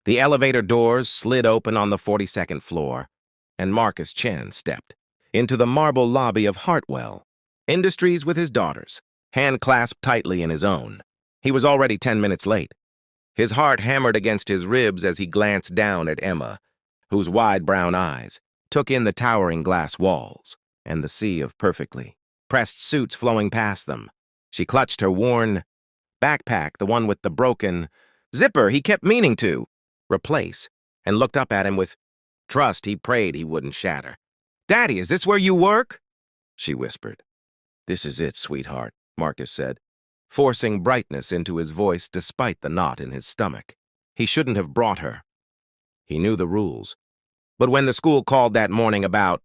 The elevator doors slid open on the 42nd floor, and Marcus Chen stepped into the marble lobby of Hartwell Industries with his daughters, hand clasped tightly in his own. He was already 10 minutes late. His heart hammered against his ribs as he glanced down at Emma, whose wide brown eyes took in the towering glass walls and the sea of perfectly pressed suits flowing past them. She clutched her worn backpack, the one with the broken zipper he kept meaning to replace, and looked up at him with trust he prayed he wouldn't shatter. "Daddy, is this where you work?" she whispered. "This is it, sweetheart," Marcus said, forcing brightness into his voice despite the knot in his stomach. He shouldn't have brought her. He knew the rules. But when the school called that morning about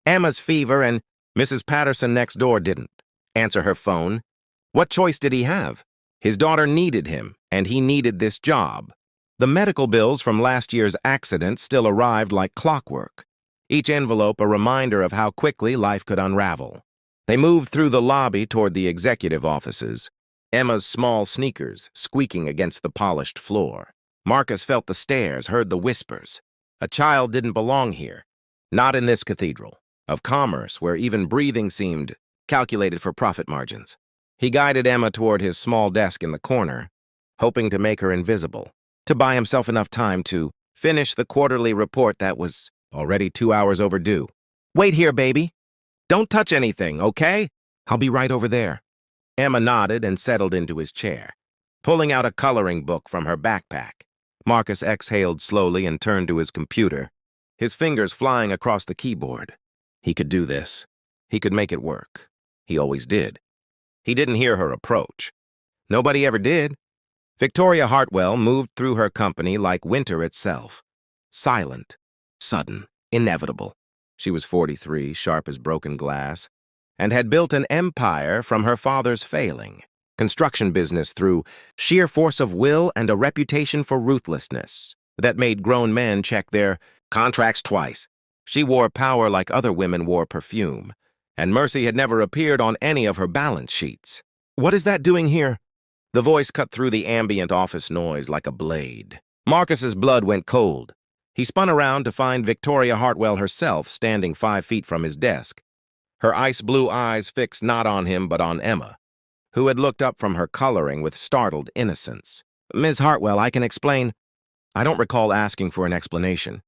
Emma's fever and Mrs. Patterson next door didn't answer her phone, what choice did he have? His daughter needed him, and he needed this job. The medical bills from last year's accident still arrived like clockwork, each envelope a reminder of how quickly life could unravel. They moved through the lobby toward the executive offices, Emma's small sneakers squeaking against the polished floor. Marcus felt the stares, heard the whispers. A child didn't belong here, not in this cathedral of commerce where even breathing seemed calculated for profit margins. He guided Emma toward his small desk in the corner, hoping to make her invisible, to buy himself enough time to finish the quarterly report that was already 2 hours overdue. "Wait here, baby. Don't touch anything, okay? I'll be right over there." Emma nodded and settled into his chair, pulling out a coloring book from her backpack. Marcus exhaled slowly and turned to his computer, his fingers flying across the keyboard. He could do this. He could make it work. He always did. He didn't hear her approach. Nobody ever did. Victoria Hartwell moved through her company like winter itself. Silent, sudden, inevitable. She was 43, sharp as broken glass, and had built an empire from her father's failing construction business through sheer force of will and a reputation for ruthlessness that made grown men check their contracts twice. She wore power like other women wore perfume, and mercy had never appeared on any of her balance sheets. "What is that doing here?" The voice cut through the ambient office noise like a blade. Marcus's blood went cold. He spun around to find Victoria Hartwell herself standing 5 feet from his desk, her ice-blue eyes fixed not on him but on Emma, who had looked up from her coloring with startled innocence. "Ms. Hartwell, I can explain." "I don't recall asking for an explanation.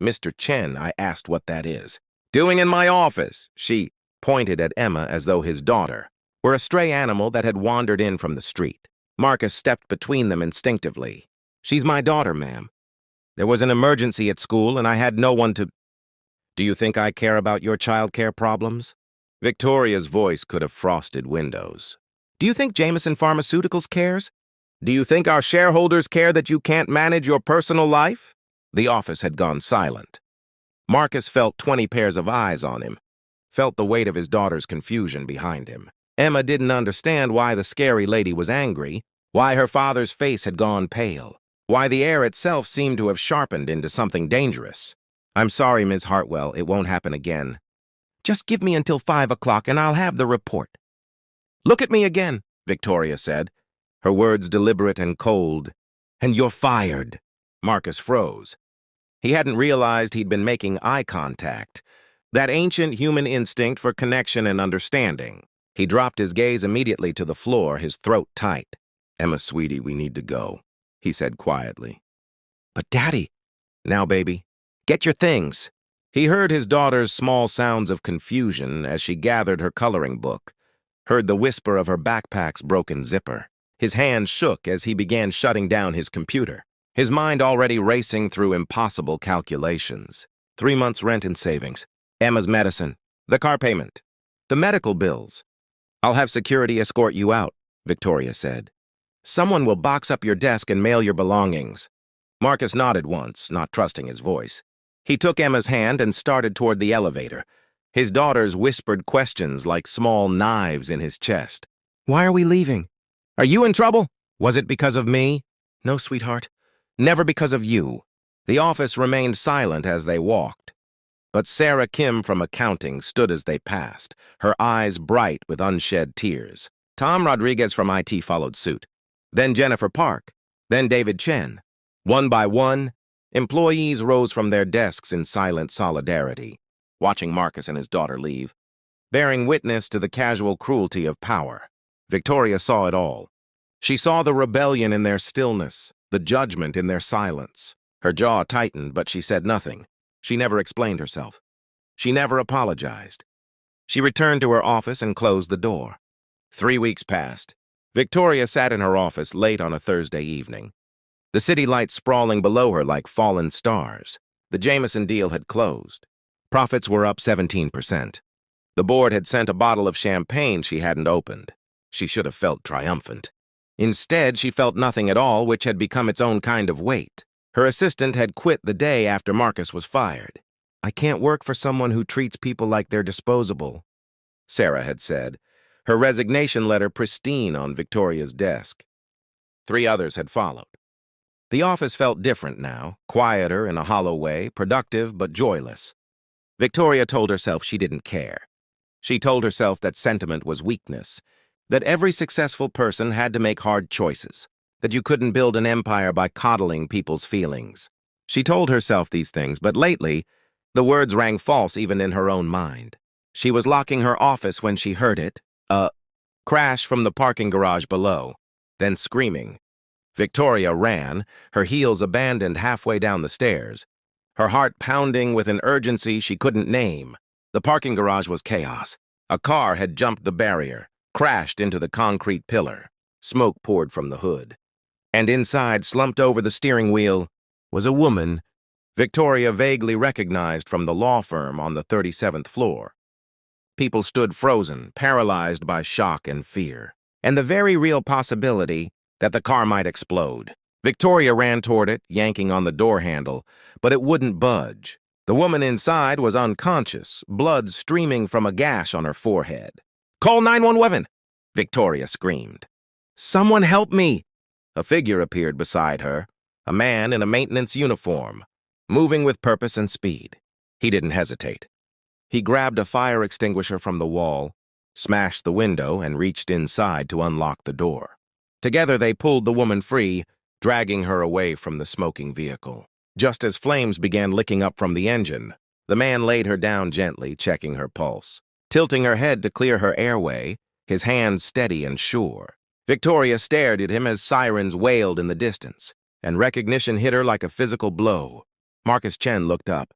Mr. Chen, I asked what that is." "Doing in my office?" She pointed at Emma as though his daughter were a stray animal that had wandered in from the street. Marcus stepped between them instinctively. "She's my daughter, ma'am. There was an emergency at school, and I had no one to—" "Do you think I care about your childcare problems?" Victoria's voice could have frosted windows. "Do you think Jameson Pharmaceuticals cares? Do you think our shareholders care that you can't manage your personal life?" The office had gone silent. Marcus felt 20 pairs of eyes on him, felt the weight of his daughter's confusion behind him. Emma didn't understand why the scary lady was angry, why her father's face had gone pale, why the air itself seemed to have sharpened into something dangerous. "I'm sorry, Ms. Hartwell, it won't happen again. Just give me until 5 o'clock and I'll have the report." "Look at me again," Victoria said, her words deliberate and cold. "And you're fired." Marcus froze. He hadn't realized he'd been making eye contact, that ancient human instinct for connection and understanding. He dropped his gaze immediately to the floor, his throat tight. "Emma, sweetie, we need to go," he said quietly. "But Daddy—" "Now, baby, get your things." He heard his daughter's small sounds of confusion as she gathered her coloring book, heard the whisper of her backpack's broken zipper. His hand shook as he began shutting down his computer, his mind already racing through impossible calculations. 3 months' rent and savings, Emma's medicine, the car payment, the medical bills. "I'll have security escort you out," Victoria said. "Someone will box up your desk and mail your belongings." Marcus nodded once, not trusting his voice. He took Emma's hand and started toward the elevator, his daughter's whispered questions like small knives in his chest. "Why are we leaving? Are you in trouble? Was it because of me?" "No, sweetheart. Never because of you." The office remained silent as they walked. But Sarah Kim from accounting stood as they passed, her eyes bright with unshed tears. Tom Rodriguez from IT followed suit. Then Jennifer Park. Then David Chen. One by one, employees rose from their desks in silent solidarity, watching Marcus and his daughter leave, bearing witness to the casual cruelty of power. Victoria saw it all. She saw the rebellion in their stillness, the judgment in their silence. Her jaw tightened, but she said nothing. She never explained herself. She never apologized. She returned to her office and closed the door. 3 weeks passed. Victoria sat in her office late on a Thursday evening. The city lights sprawling below her like fallen stars. The Jameson deal had closed. Profits were up 17%. The board had sent a bottle of champagne she hadn't opened. She should have felt triumphant. Instead, she felt nothing at all, which had become its own kind of weight. Her assistant had quit the day after Marcus was fired. "I can't work for someone who treats people like they're disposable," Sarah had said, her resignation letter pristine on Victoria's desk. 3 others had followed. The office felt different now, quieter in a hollow way, productive but joyless. Victoria told herself she didn't care. She told herself that sentiment was weakness, that every successful person had to make hard choices, that you couldn't build an empire by coddling people's feelings. She told herself these things, but lately, the words rang false even in her own mind. She was locking her office when she heard it, a crash from the parking garage below, then screaming. Victoria ran, her heels abandoned halfway down the stairs, her heart pounding with an urgency she couldn't name. The parking garage was chaos. A car had jumped the barrier, crashed into the concrete pillar. Smoke poured from the hood. And inside, slumped over the steering wheel, was a woman Victoria vaguely recognized from the law firm on the 37th floor. People stood frozen, paralyzed by shock and fear, and the very real possibility that the car might explode. Victoria ran toward it, yanking on the door handle, but it wouldn't budge. The woman inside was unconscious, blood streaming from a gash on her forehead. "Call 911!" Victoria screamed. "Someone help me!" A figure appeared beside her, a man in a maintenance uniform, moving with purpose and speed. He didn't hesitate. He grabbed a fire extinguisher from the wall, smashed the window, and reached inside to unlock the door. Together they pulled the woman free, dragging her away from the smoking vehicle. Just as flames began licking up from the engine, the man laid her down gently, checking her pulse. Tilting her head to clear her airway, his hands steady and sure. Victoria stared at him as sirens wailed in the distance, and recognition hit her like a physical blow. Marcus Chen looked up,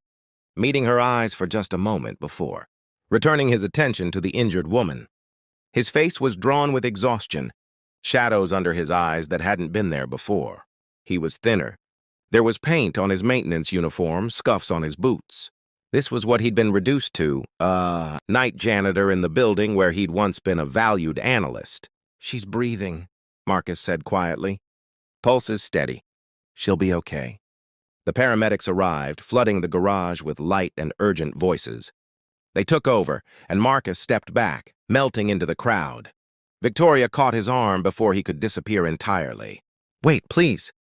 meeting her eyes for just a moment before, returning his attention to the injured woman. His face was drawn with exhaustion, shadows under his eyes that hadn't been there before. He was thinner. There was paint on his maintenance uniform, scuffs on his boots. This was what he'd been reduced to, night janitor in the building where he'd once been a valued analyst. "She's breathing," Marcus said quietly. "Pulse is steady. She'll be okay." The paramedics arrived, flooding the garage with light and urgent voices. They took over, and Marcus stepped back, melting into the crowd. Victoria caught his arm before he could disappear entirely. "Wait, please."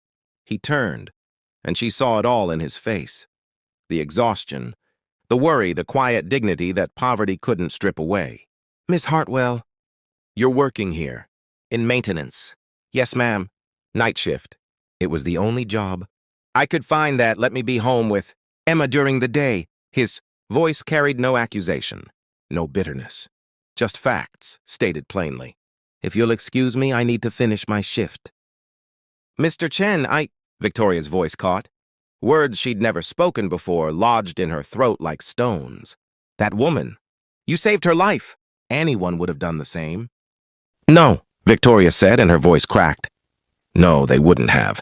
He turned, and she saw it all in his face. The exhaustion, the worry, the quiet dignity that poverty couldn't strip away. "Miss Hartwell, you're working here, in maintenance." "Yes, ma'am. Night shift. It was the only job. I could find that. Let me be home with Emma during the day." His voice carried no accusation, no bitterness, just facts, stated plainly. "If you'll excuse me, I need to finish my shift." "Mr. Chen, Victoria's voice caught. Words she'd never spoken before lodged in her throat like stones. "That woman. You saved her life. Anyone would have done the same." "No," Victoria said, and her voice cracked. "No, they wouldn't have.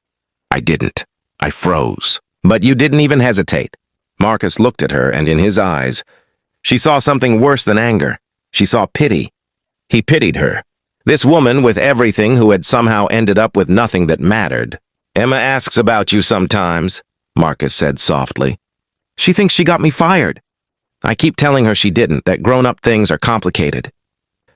I didn't. I froze. But you didn't even hesitate." Marcus looked at her, and in his eyes, she saw something worse than anger. She saw pity. He pitied her. This woman with everything who had somehow ended up with nothing that mattered. "Emma asks about you sometimes," Marcus said softly. "She thinks she got me fired. I keep telling her she didn't, that grown-up things are complicated.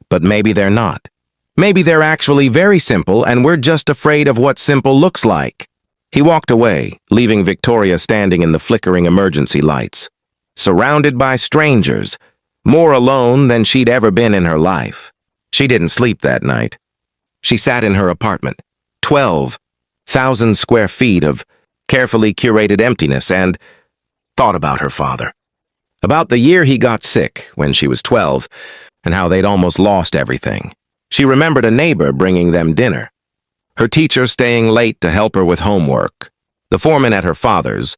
But maybe they're not. Maybe they're actually very simple, and we're just afraid of what simple looks like." He walked away, leaving Victoria standing in the flickering emergency lights, surrounded by strangers, more alone than she'd ever been in her life. She didn't sleep that night. She sat in her apartment, 12,000 square feet of carefully curated emptiness, and thought about her father. About the year he got sick when she was 12, and how they'd almost lost everything. She remembered a neighbor bringing them dinner, her teacher staying late to help her with homework, the foreman at her father's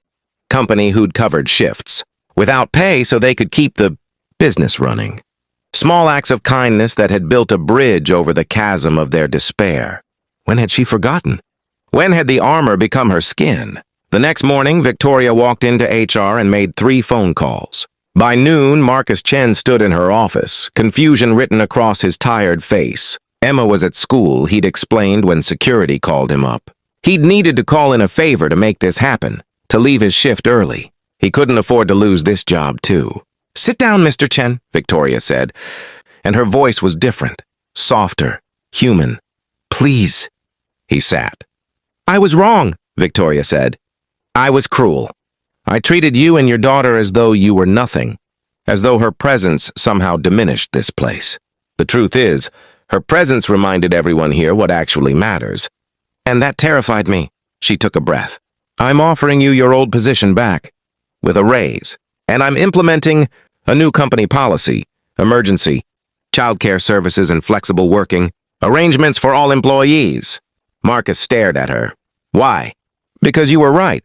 company who'd covered shifts, without pay so they could keep the business running. Small acts of kindness that had built a bridge over the chasm of their despair. When had she forgotten? When had the armor become her skin? The next morning, Victoria walked into HR and made 3 phone calls. By noon, Marcus Chen stood in her office, confusion written across his tired face. Emma was at school, he'd explained when security called him up. He'd needed to call in a favor to make this happen, to leave his shift early. He couldn't afford to lose this job, too. "Sit down, Mr. Chen," Victoria said, and her voice was different, softer, human. "Please." He sat. "I was wrong," Victoria said. "I was cruel. I treated you and your daughter as though you were nothing, as though her presence somehow diminished this place. The truth is, her presence reminded everyone here what actually matters. And that terrified me." She took a breath. "I'm offering you your old position back, with a raise, and I'm implementing a new company policy, emergency, childcare services and flexible working, arrangements for all employees." Marcus stared at her. "Why?" "Because you were right.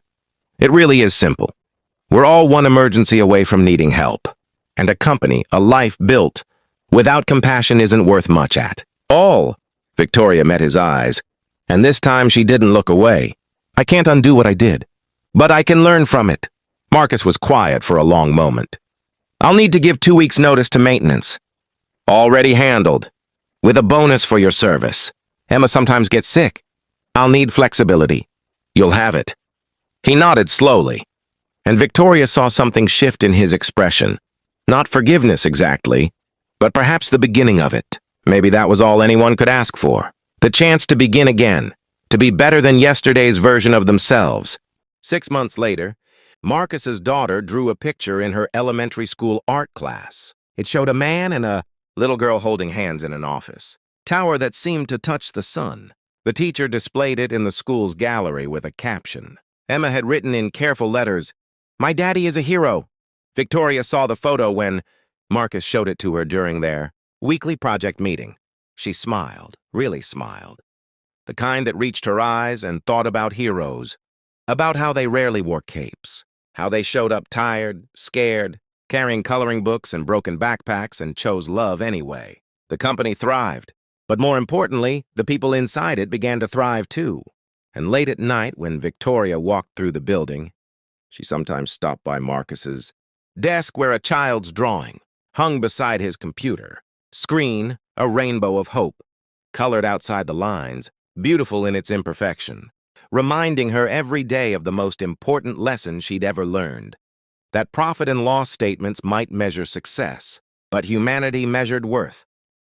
It really is simple. We're all one emergency away from needing help. And a company, a life built, without compassion isn't worth much at all." Victoria met his eyes, and this time she didn't look away. "I can't undo what I did, but I can learn from it." Marcus was quiet for a long moment. "I'll need to give 2 weeks' notice to maintenance." "Already handled, with a bonus for your service. Emma sometimes gets sick. I'll need flexibility. You'll have it." He nodded slowly, and Victoria saw something shift in his expression. Not forgiveness exactly, but perhaps the beginning of it. Maybe that was all anyone could ask for. The chance to begin again, to be better than yesterday's version of themselves. 6 months later, Marcus's daughter drew a picture in her elementary school art class. It showed a man and a little girl holding hands in an office. Tower that seemed to touch the sun. The teacher displayed it in the school's gallery with a caption. Emma had written in careful letters, "My daddy is a hero." Victoria saw the photo when Marcus showed it to her during their weekly project meeting. She smiled, really smiled. The kind that reached her eyes and thought about heroes, about how they rarely wore capes, how they showed up tired, scared, carrying coloring books and broken backpacks and chose love anyway. The company thrived, but more importantly, the people inside it began to thrive too. And late at night, when Victoria walked through the building, she sometimes stopped by Marcus's desk where a child's drawing hung beside his computer. Screen, a rainbow of hope, colored outside the lines, beautiful in its imperfection, reminding her every day of the most important lesson she'd ever learned. That profit and loss statements might measure success, but humanity measured worth.